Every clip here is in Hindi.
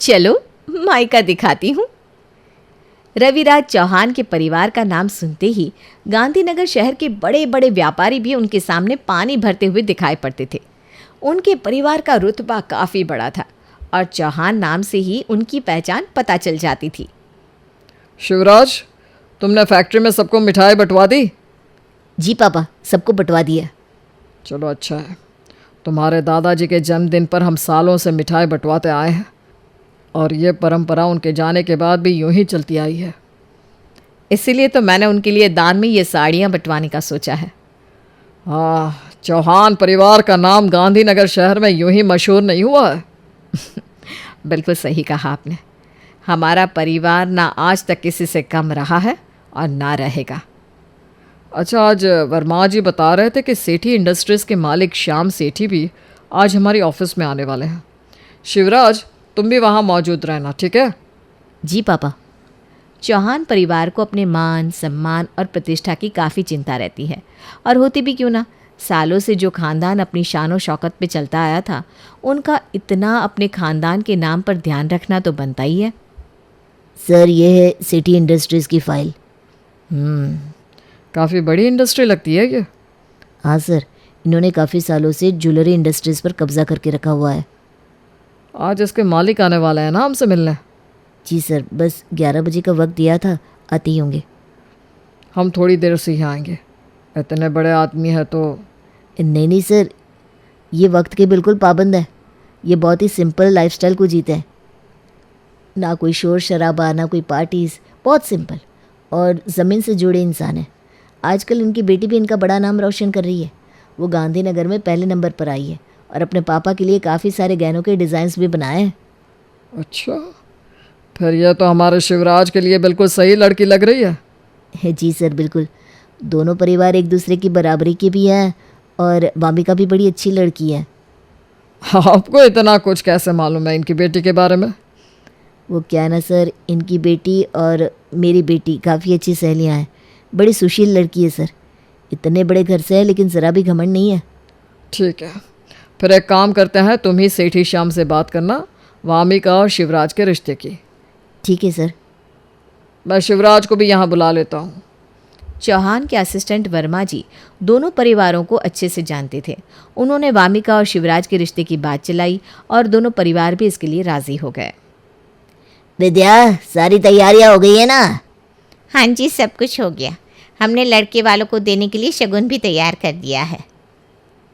चलो मायका दिखाती हूँ। रविराज चौहान के परिवार का नाम सुनते ही गांधीनगर शहर के बड़े बड़े व्यापारी भी उनके सामने पानी भरते हुए दिखाई पड़ते थे। उनके परिवार का रुतबा काफ़ी बड़ा था और चौहान नाम से ही उनकी पहचान पता चल जाती थी। शिवराज, तुमने फैक्ट्री में सबको मिठाई बंटवा दी? जी पापा, सबको बंटवा दिया। चलो अच्छा है। तुम्हारे दादाजी के जन्मदिन पर हम सालों से मिठाई बंटवाते आए हैं और ये परंपरा उनके जाने के बाद भी यूं ही चलती आई है। इसीलिए तो मैंने उनके लिए दान में ये साड़ियाँ बंटवाने का सोचा है। हाँ, चौहान परिवार का नाम गांधीनगर शहर में यूं ही मशहूर नहीं हुआ है। बिल्कुल सही कहा आपने। हमारा परिवार ना आज तक किसी से कम रहा है और ना रहेगा। अच्छा, आज वर्मा जी बता रहे थे कि सेठी इंडस्ट्रीज़ के मालिक श्याम सेठी भी आज हमारी ऑफिस में आने वाले हैं। शिवराज, तुम भी वहाँ मौजूद रहना, ठीक है? जी पापा। चौहान परिवार को अपने मान, सम्मान और प्रतिष्ठा की काफ़ी चिंता रहती है, और होती भी क्यों ना। सालों से जो खानदान अपनी शान शौकत पे चलता आया था, उनका इतना अपने खानदान के नाम पर ध्यान रखना तो बनता ही है। सर, ये है सिटी इंडस्ट्रीज़ की फ़ाइल। काफ़ी बड़ी इंडस्ट्री लगती है ये। हाँ सर, इन्होंने काफ़ी सालों से ज्वेलरी इंडस्ट्रीज़ पर कब्जा करके रखा हुआ है। आज इसके मालिक आने वाले हैं ना हमसे मिलने। जी सर, बस 11 बजे का वक्त दिया था, आते ही होंगे। हम थोड़ी देर से ही आएंगे। इतने बड़े आदमी हैं तो। नहीं सर, ये वक्त के बिल्कुल पाबंद है। ये बहुत ही सिंपल लाइफस्टाइल को जीते हैं। ना कोई शोर शराबा, ना कोई पार्टीज़, बहुत सिंपल और ज़मीन से जुड़े इंसान हैं। आजकल इनकी बेटी भी इनका बड़ा नाम रोशन कर रही है। वो गांधीनगर में पहले नंबर पर आई है और अपने पापा के लिए काफ़ी सारे गहनों के डिज़ाइंस भी बनाए हैं। अच्छा, फिर यह तो हमारे शिवराज के लिए बिल्कुल सही लड़की लग रही है। जी सर, बिल्कुल। दोनों परिवार एक दूसरे की बराबरी के भी हैं और वामिका भी बड़ी अच्छी लड़की है। आपको इतना कुछ कैसे मालूम है इनकी बेटी के बारे में? वो क्या है ना सर, इनकी बेटी और मेरी बेटी काफ़ी अच्छी सहेलियाँ हैं। बड़ी सुशील लड़की है सर। इतने बड़े घर से है लेकिन ज़रा भी घमंड नहीं है। ठीक है, फिर एक काम करते हैं, तुम ही सेठी श्याम से बात करना वामिका और शिवराज के रिश्ते की। ठीक है सर। मैं शिवराज को भी यहाँ बुला लेता हूँ। चौहान के असिस्टेंट वर्मा जी दोनों परिवारों को अच्छे से जानते थे। उन्होंने वामिका और शिवराज के रिश्ते की बात चलाई और दोनों परिवार भी इसके लिए राज़ी हो गए। विद्या, सारी तैयारियां हो गई है ना? हाँ जी, सब कुछ हो गया। हमने लड़के वालों को देने के लिए शगुन भी तैयार कर दिया है।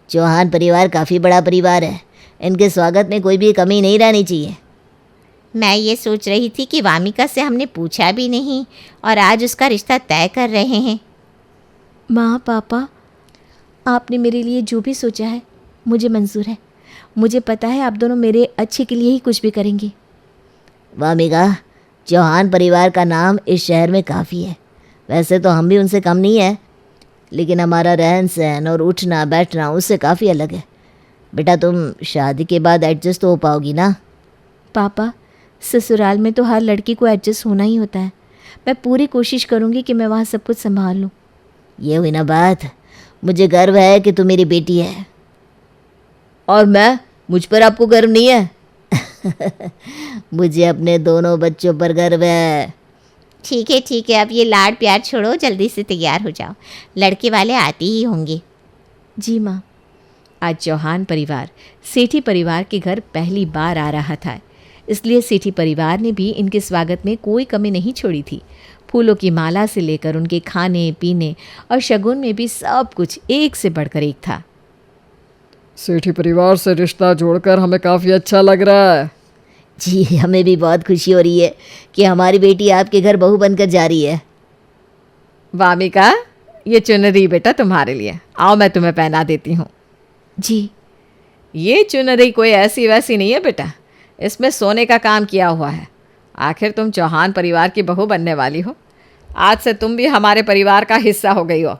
चौहान परिवार काफ़ी बड़ा परिवार है। इनके स्वागत में कोई भी कमी नहीं रहनी चाहिए। मैं ये सोच रही थी कि वामिका से हमने पूछा भी नहीं और आज उसका रिश्ता तय कर रहे हैं। माँ, पापा, आपने मेरे लिए जो भी सोचा है मुझे मंजूर है। मुझे पता है आप दोनों मेरे अच्छे के लिए ही कुछ भी करेंगे। वामिका, चौहान परिवार का नाम इस शहर में काफ़ी है। वैसे तो हम भी उनसे कम नहीं है, लेकिन हमारा रहन सहन और उठना बैठना उससे काफ़ी अलग है। बेटा, तुम शादी के बाद एडजस्ट हो पाओगी ना? पापा, ससुराल में तो हर लड़की को एडजस्ट होना ही होता है। मैं पूरी कोशिश करूँगी कि मैं वहाँ सब कुछ संभाल लूँ। ये हुई ना बात। मुझे गर्व है कि तू मेरी बेटी है। और मुझ पर आपको गर्व नहीं है? मुझे अपने दोनों बच्चों पर गर्व है। ठीक है, अब ये लाड प्यार छोड़ो, जल्दी से तैयार हो जाओ। लड़के वाले आते ही होंगे। जी माँ। आज चौहान परिवार सेठी परिवार के घर पहली बार आ रहा था, इसलिए सेठी परिवार ने भी इनके स्वागत में कोई कमी नहीं छोड़ी थी। फूलों की माला से लेकर उनके खाने पीने और शगुन में भी सब कुछ एक से बढ़कर एक था। सेठी परिवार से रिश्ता जोड़कर हमें काफ़ी अच्छा लग रहा है। जी, हमें भी बहुत खुशी हो रही है कि हमारी बेटी आपके घर बहू बनकर जा रही है। वामिका, ये चुनरी बेटा तुम्हारे लिए। आओ, मैं तुम्हें पहना देती हूँ। जी। ये चुनरी कोई ऐसी वैसी नहीं है बेटा, इसमें सोने का काम किया हुआ है। आखिर तुम चौहान परिवार की बहू बनने वाली हो। आज से तुम भी हमारे परिवार का हिस्सा हो गई हो।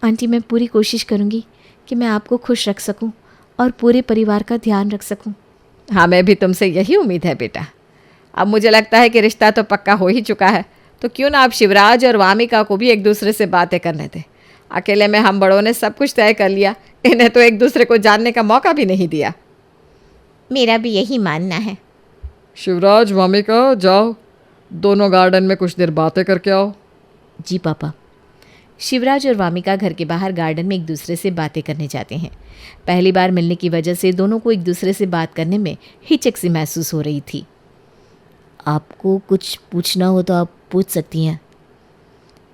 आंटी, मैं पूरी कोशिश करूँगी कि मैं आपको खुश रख सकूं और पूरे परिवार का ध्यान रख सकूं। हमें भी तुमसे यही उम्मीद है बेटा। अब मुझे लगता है कि रिश्ता तो पक्का हो ही चुका है, तो क्यों ना आप शिवराज और वामिका को भी एक दूसरे से बातें करने दें। अकेले में हम बड़ों ने सब कुछ तय कर लिया, इन्हें तो एक दूसरे को जानने का मौका भी नहीं दिया। मेरा भी यही मानना है। शिवराज, वामिका, जाओ दोनों गार्डन में कुछ देर बातें करके आओ। जी पापा। शिवराज और वामिका घर के बाहर गार्डन में एक दूसरे से बातें करने जाते हैं। पहली बार मिलने की वजह से दोनों को एक दूसरे से बात करने में हिचक सी महसूस हो रही थी। आपको कुछ पूछना हो तो आप पूछ सकती हैं।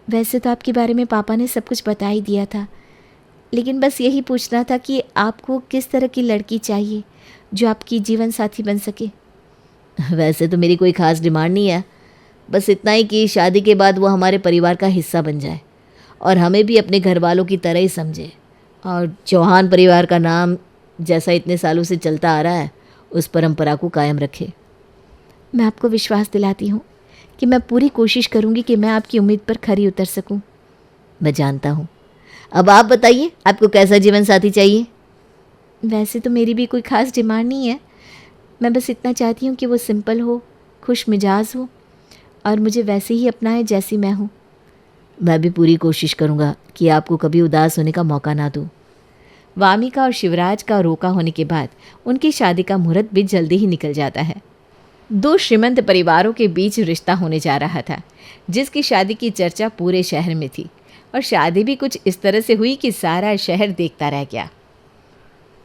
वैसे तो आपके बारे में पापा ने सब कुछ बता ही दिया था, लेकिन बस यही पूछना था कि आपको किस तरह की लड़की चाहिए जो आपकी जीवन साथी बन सके। वैसे तो मेरी कोई ख़ास डिमांड नहीं है, बस इतना ही कि शादी के बाद वो हमारे परिवार का हिस्सा बन जाए और हमें भी अपने घर वालों की तरह ही समझे, और चौहान परिवार का नाम जैसा इतने सालों से चलता आ रहा है उस परंपरा को कायम रखे। मैं आपको विश्वास दिलाती हूँ कि मैं पूरी कोशिश करूँगी कि मैं आपकी उम्मीद पर खरी उतर सकूँ। मैं जानता हूँ। अब आप बताइए, आपको कैसा जीवन साथी चाहिए? वैसे तो मेरी भी कोई ख़ास डिमांड नहीं है, मैं बस इतना चाहती हूँ कि वो सिंपल हो, खुश मिजाज हो और मुझे वैसे ही अपनाए जैसी मैं हूँ। मैं भी पूरी कोशिश करूँगा कि आपको कभी उदास होने का मौका ना दूँ। वामिका और शिवराज का रोका होने के बाद उनकी शादी का मुहूर्त भी जल्दी ही निकल जाता है। दो श्रीमंत परिवारों के बीच रिश्ता होने जा रहा था, जिसकी शादी की चर्चा पूरे शहर में थी, और शादी भी कुछ इस तरह से हुई कि सारा शहर देखता रह गया।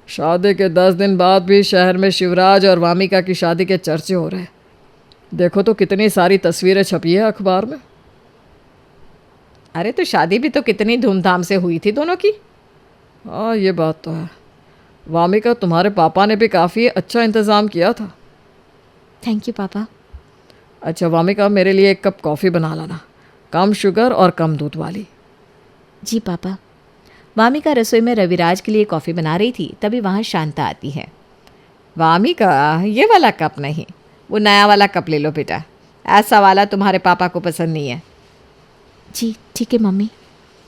शादी के 10 दिन बाद भी शहर में शिवराज और वामिका की शादी के चर्चे हो रहे हैं। देखो तो कितनी सारी तस्वीरें छपी है अखबार में। अरे तो शादी भी तो कितनी धूमधाम से हुई थी दोनों की। हाँ, ये बात तो है। वामिका, तुम्हारे पापा ने भी काफ़ी अच्छा इंतज़ाम किया था। थैंक यू पापा। अच्छा वामिका, मेरे लिए 1 कप कॉफ़ी बना लाना, कम शुगर और कम दूध वाली। जी पापा। वामिका रसोई में रविराज के लिए कॉफ़ी बना रही थी, तभी वहाँ शांता आती है। वामिका, ये वाला कप नहीं, वो नया वाला कप ले लो बेटा, ऐसा वाला तुम्हारे पापा को पसंद नहीं है। जी ठीक है मम्मी।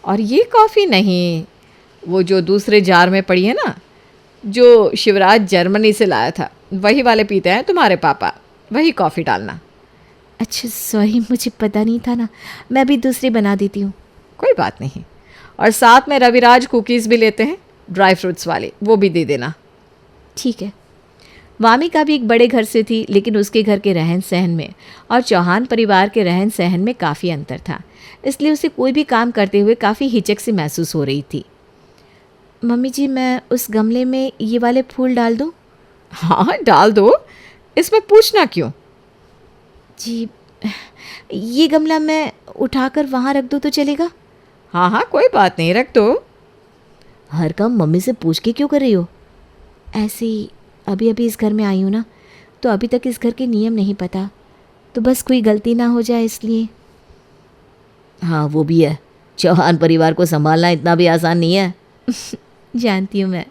और ये कॉफ़ी नहीं, वो जो दूसरे जार में पड़ी है ना, जो शिवराज जर्मनी से लाया था, वही वाले पीते हैं तुम्हारे पापा, वही कॉफ़ी डालना। अच्छा सॉरी, मुझे पता नहीं था ना, मैं भी दूसरी बना देती हूँ। कोई बात नहीं। और साथ में रविराज कुकीज़ भी लेते हैं, ड्राई फ्रूट्स वाले, वो भी दे देना। ठीक है। वामिका भी एक बड़े घर से थी, लेकिन उसके घर के रहन सहन में और चौहान परिवार के रहन सहन में काफ़ी अंतर था, इसलिए उसे कोई भी काम करते हुए काफ़ी हिचक सी महसूस हो रही थी। मम्मी जी, मैं उस गमले में ये वाले फूल डाल दूँ? हाँ डाल दो, इसमें पूछना क्यों। जी, ये गमला मैं उठाकर वहाँ रख दूँ तो चलेगा? हाँ हाँ कोई बात नहीं, रख दो। हर काम मम्मी से पूछ के क्यों कर रही हो? ऐसे ही अभी अभी इस घर में आई हूँ ना, तो अभी तक इस घर के नियम नहीं पता, तो बस कोई गलती ना हो जाए इसलिए। हाँ वो भी है, चौहान परिवार को संभालना इतना भी आसान नहीं है। जानती हूँ मैं।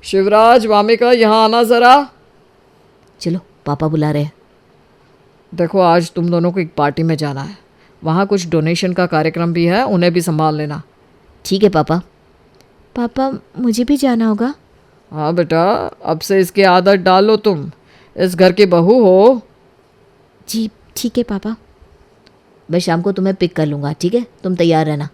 शिवराज, वामिका, यहाँ आना ज़रा। चलो पापा बुला रहे हैं। देखो, आज तुम दोनों को एक पार्टी में जाना है, वहाँ कुछ डोनेशन का कार्यक्रम भी है, उन्हें भी संभाल लेना। ठीक है पापा। पापा, मुझे भी जाना होगा? हाँ बेटा, अब से इसकी आदत डाल लो, तुम इस घर की बहू हो। जी ठीक है पापा। मैं शाम को तुम्हें पिक कर लूँगा, ठीक है? तुम तैयार रहना।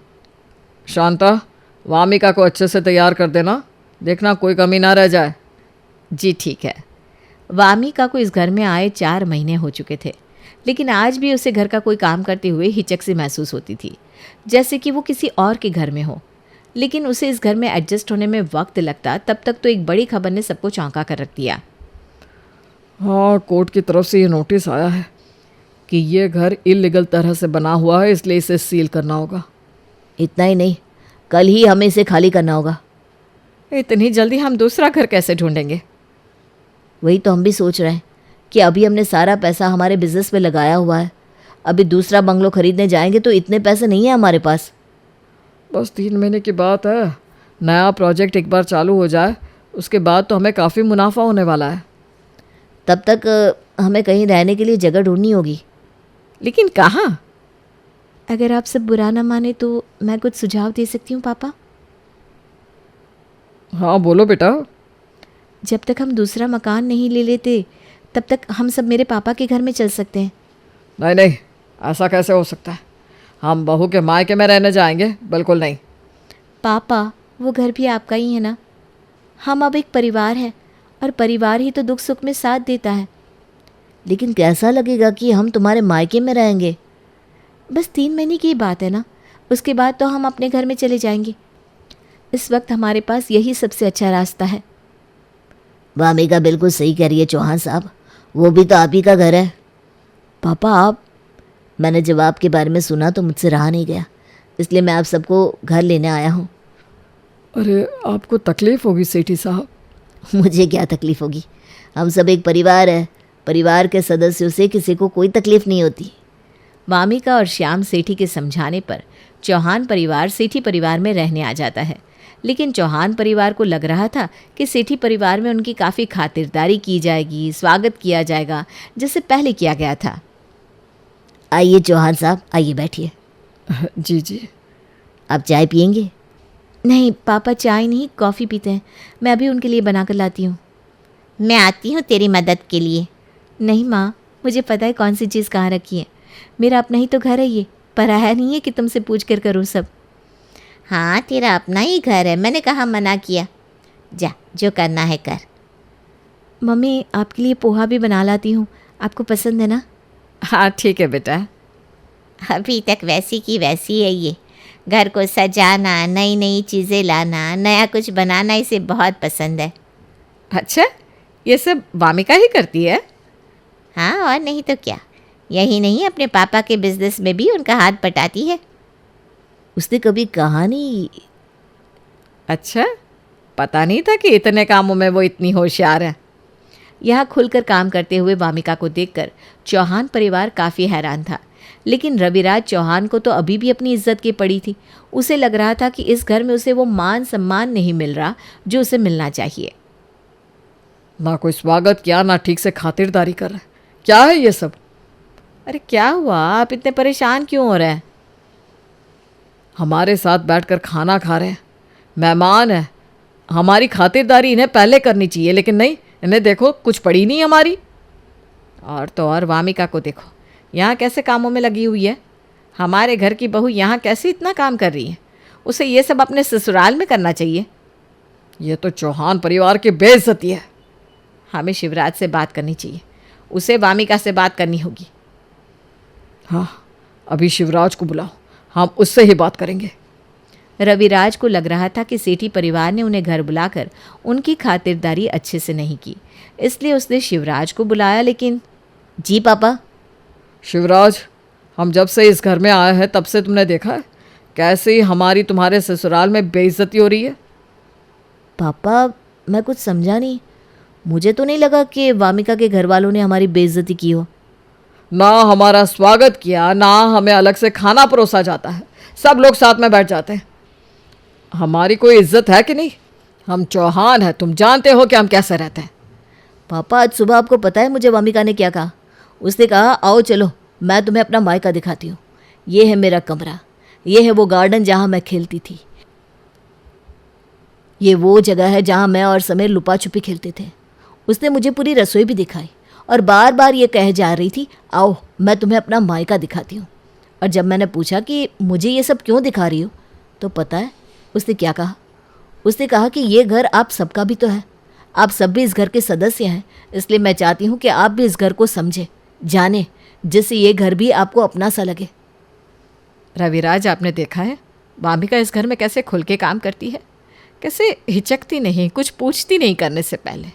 शांता, वामिका को अच्छे से तैयार कर देना, देखना कोई कमी ना रह जाए। जी ठीक है। वामिका को इस घर में आए 4 महीने हो चुके थे, लेकिन आज भी उसे घर का कोई काम करते हुए हिचक सी महसूस होती थी, जैसे कि वो किसी और के घर में हो। लेकिन उसे इस घर में एडजस्ट होने में वक्त लगता, तब तक तो एक बड़ी खबर ने सबको चौंका कर रख दिया। हाँ, कोर्ट की तरफ से ये नोटिस आया है कि ये घर इलीगल तरह से बना हुआ है, इसलिए इसे सील करना होगा। इतना ही नहीं, कल ही हमें इसे खाली करना होगा। इतनी जल्दी हम दूसरा घर कैसे ढूंढेंगे? वही तो हम भी सोच रहे हैं कि अभी हमने सारा पैसा हमारे बिजनेस में लगाया हुआ है, अभी दूसरा बंगलो खरीदने जाएंगे तो इतने पैसे नहीं है हमारे पास। बस 3 महीने की बात है, नया प्रोजेक्ट एक बार चालू हो जाए उसके बाद तो हमें काफ़ी मुनाफा होने वाला है। तब तक हमें कहीं रहने के लिए जगह ढूंढनी होगी। लेकिन कहाँ? अगर आप सब बुरा ना माने तो मैं कुछ सुझाव दे सकती हूँ पापा। हाँ बोलो बेटा। जब तक हम दूसरा मकान नहीं ले लेते तब तक हम सब मेरे पापा के घर में चल सकते हैं। नहीं नहीं, ऐसा कैसे हो सकता है? हम बहू के मायके में रहने जाएंगे? बिल्कुल नहीं। पापा, वो घर भी आपका ही है ना। हम अब एक परिवार है और परिवार ही तो दुख सुख में साथ देता है। लेकिन कैसा लगेगा कि हम तुम्हारे मायके में रहेंगे? बस 3 महीने की बात है ना, उसके बाद तो हम अपने घर में चले जाएंगे। इस वक्त हमारे पास यही सबसे अच्छा रास्ता है। वामिका बिल्कुल सही कह रही है चौहान साहब, वो भी तो आप ही का घर है। पापा आप, मैंने जब आपके बारे में सुना तो मुझसे रहा नहीं गया, इसलिए मैं आप सबको घर लेने आया हूँ। अरे आपको तकलीफ़ होगी सेठी साहब। मुझे क्या तकलीफ़ होगी, हम सब एक परिवार है, परिवार के सदस्यों से किसी को कोई तकलीफ़ नहीं होती। वामिका और श्याम सेठी के समझाने पर चौहान परिवार सेठी परिवार में रहने आ जाता है। लेकिन चौहान परिवार को लग रहा था कि सेठी परिवार में उनकी काफ़ी खातिरदारी की जाएगी, स्वागत किया जाएगा, जैसे पहले किया गया था। आइए चौहान साहब, आइए बैठिए। जी जी। आप चाय पियेंगे? नहीं पापा, चाय नहीं, कॉफ़ी पीते हैं। मैं अभी उनके लिए बना कर लाती हूँ। मैं आती हूँ तेरी मदद के लिए। नहीं माँ, मुझे पता है कौन सी चीज़ कहाँ रखी है। मेरा अपना ही तो घर है, ये पराया नहीं है कि तुमसे पूछ कर करूँ सब। हाँ तेरा अपना ही घर है, मैंने कहाँ मना किया। जा, जो करना है कर। मम्मी आपके लिए पोहा भी बना लाती हूँ, आपको पसंद है ना? हाँ ठीक है बेटा। अभी तक वैसी की वैसी है ये, घर को सजाना, नई नई चीज़ें लाना, नया कुछ बनाना इसे बहुत पसंद है। अच्छा, ये सब वामिका ही करती है? हाँ और नहीं तो क्या, यही नहीं अपने पापा के बिजनेस में भी उनका हाथ बटाती है। उसने कभी कहा नहीं। अच्छा, पता नहीं था कि इतने कामों में वो इतनी होशियार है। यहाँ खुलकर काम करते हुए वामिका को देखकर चौहान परिवार काफ़ी हैरान था। लेकिन रविराज चौहान को तो अभी भी अपनी इज्जत की पड़ी थी। उसे लग रहा था कि इस घर में उसे वो मान सम्मान नहीं मिल रहा जो उसे मिलना चाहिए। ना कोई स्वागत किया, ना ठीक से खातिरदारी कर रहे। क्या है ये सब? अरे क्या हुआ, आप इतने परेशान क्यों हो रहे हैं? हमारे साथ बैठकर खाना खा रहे हैं, मेहमान है, हमारी खातिरदारी इन्हें पहले करनी चाहिए, लेकिन नहीं, इन्हें देखो कुछ पड़ी नहीं हमारी। और तो और वामिका को देखो, यहाँ कैसे कामों में लगी हुई है। हमारे घर की बहू यहाँ कैसे इतना काम कर रही है, उसे ये सब अपने ससुराल में करना चाहिए। ये तो चौहान परिवार की बेइज्जती है। हमें शिवराज से बात करनी चाहिए, उसे वामिका से बात करनी होगी। हाँ, अभी शिवराज को बुलाओ, हम उससे ही बात करेंगे। रविराज को लग रहा था कि सेठी परिवार ने उन्हें घर बुलाकर उनकी खातिरदारी अच्छे से नहीं की, इसलिए उसने शिवराज को बुलाया। लेकिन जी पापा। शिवराज, हम जब से इस घर में आए हैं तब से तुमने देखा है कैसे ही हमारी तुम्हारे ससुराल में बेइज्जती हो रही है। पापा मैं कुछ समझा नहीं, मुझे तो नहीं लगा कि वामिका के घर वालों ने हमारी बेइज्जती की हो। ना हमारा स्वागत किया, ना हमें अलग से खाना परोसा जाता है, सब लोग साथ में बैठ जाते हैं। हमारी कोई इज्जत है कि नहीं? हम चौहान हैं, तुम जानते हो कि हम कैसे रहते हैं। पापा आज सुबह आपको पता है मुझे वामिका ने क्या कहा? उसने कहा आओ चलो मैं तुम्हें अपना मायका दिखाती हूँ, ये है मेरा कमरा, ये है वो गार्डन जहाँ मैं खेलती थी, ये वो जगह है जहाँ मैं और समीर लुपा छुपी खेलते थे। उसने मुझे पूरी रसोई भी दिखाई और बार बार ये कह जा रही थी आओ मैं तुम्हें अपना मायका दिखाती हूँ। और जब मैंने पूछा कि मुझे ये सब क्यों दिखा रही हो, तो पता है उसने क्या कहा? उसने कहा कि ये घर आप सबका भी तो है, आप सब भी इस घर के सदस्य हैं, इसलिए मैं चाहती हूँ कि आप भी इस घर को समझें, जाने, जिससे ये घर भी आपको अपना सा लगे। रविराज, आपने देखा है वामिका इस घर में कैसे खुल के काम करती है, कैसे हिचकती नहीं, कुछ पूछती नहीं करने से पहले,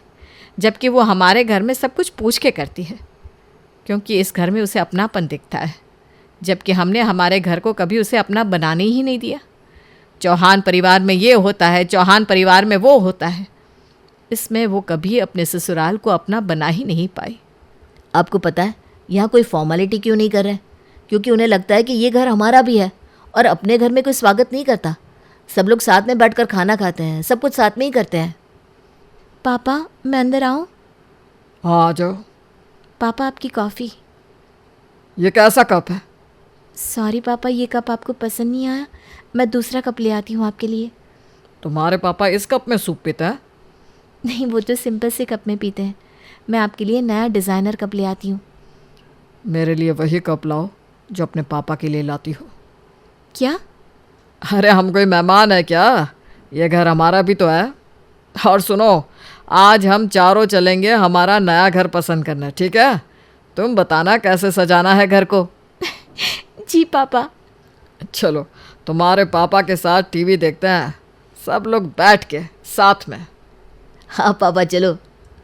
जबकि वो हमारे घर में सब कुछ पूछ के करती है, क्योंकि इस घर में उसे अपनापन दिखता है, जबकि हमने हमारे घर को कभी उसे अपना बनाने ही नहीं दिया। चौहान परिवार में ये होता है, चौहान परिवार में वो होता है, इसमें वो कभी अपने ससुराल को अपना बना ही नहीं पाई। आपको पता है यहाँ कोई फॉर्मेलिटी क्यों नहीं कर रहे? क्योंकि उन्हें लगता है कि ये घर हमारा भी है और अपने घर में कोई स्वागत नहीं करता। सब लोग साथ में बैठकर खाना खाते हैं, सब कुछ साथ में ही करते हैं। पापा मैं अंदर आऊँ? हाँ आ जाओ। पापा आपकी कॉफ़ी। ये कैसा कप है? सॉरी पापा, ये कप आपको पसंद नहीं आया, मैं दूसरा कप ले आती हूँ आपके लिए। तुम्हारे पापा इस कप में सूप पीता है? नहीं, वो तो सिंपल से कप में पीते हैं, मैं आपके लिए नया डिज़ाइनर कप ले आती हूँ। मेरे लिए वही कप लाओ जो अपने पापा के लिए लाती हो। क्या? अरे हम कोई मेहमान है क्या? ये घर हमारा भी तो है। और सुनो, आज हम चारों चलेंगे हमारा नया घर पसंद करना, ठीक है? तुम बताना कैसे सजाना है घर को। जी पापा। चलो तुम्हारे पापा के साथ टीवी देखते हैं, सब लोग बैठ के साथ में। हाँ पापा चलो।